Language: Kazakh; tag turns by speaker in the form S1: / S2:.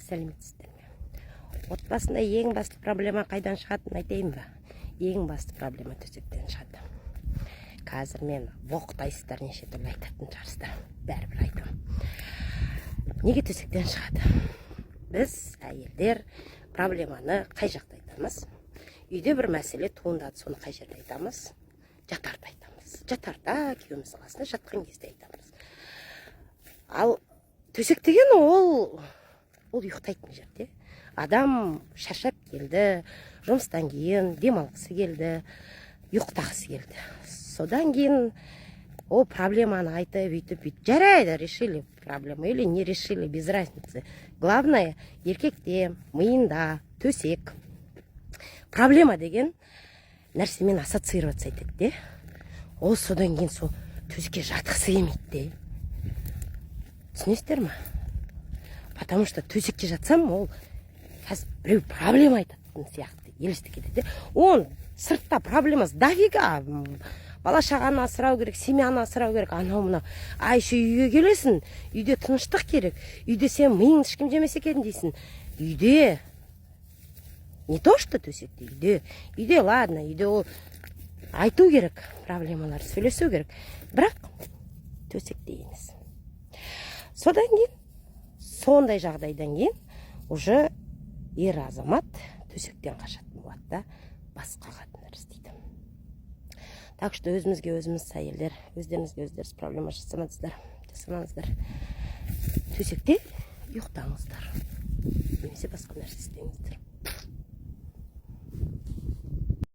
S1: сәлеметсіздер ме? Отбасында ең басты проблема қайдан шығатынын айтайын ба? Ең басты проблема төсектен шығады. Қазір мен боқтайсыздар, неше түрлі айтатын шығарсыздар. Бәрібір айтамын. Неге төсектен шығады? Біз әйелдер проблеманы қай жақта айтамыз? Үйде бір мәселе туындады, соны қай жерде айтамыз? Жатарда айтамыз. Жатарда, күйеуіміздің қасында жатқан кезде айтамыз. Ал төсек деген ол ұйықтайтын жерде. Адам шаршап келді, жұмыстан кейін демалғысы келді, ұйықтағысы келді. Содан кейін ол проблеманы айтып, бүйтіп, жарайды, решили проблему или не решили, без разницы. Главное, еркекте, миында, төсек. Проблема деген нәрсемен ассоциироваться етеді де. Ол содан кейін сол төсекке жатқысы келмейді де. Түсінесіздер ма? Потому что төсекке жатсам, ол қазір біреу проблема айтатын сияқты елестеп кетеді. Он сыртта проблемасы дофига. Бала шағаны асырау керек, семьяны асырау керек, анау мынау. А еще үйге келесің, үйде тыныштық керек. Үйде сен миыңды ешкім жемесе екен дейсің. Үйде не то что төсекте, үйде ладно, үйде ол айту керек, проблемалар сөйлесу керек. Бірақ төсекте емес. Содан кейін, сондай жағдайдан кейін уже ер азамат төсектен қашатын болады да басқа қатындар істейді. Так что өзімізге өзіміз әйелдер, өздеріңізге өздеріңіз проблема жасамаңыздар. Төсекте ұйықтаңыздар. Немесе басқа нәрсе істеңіздер.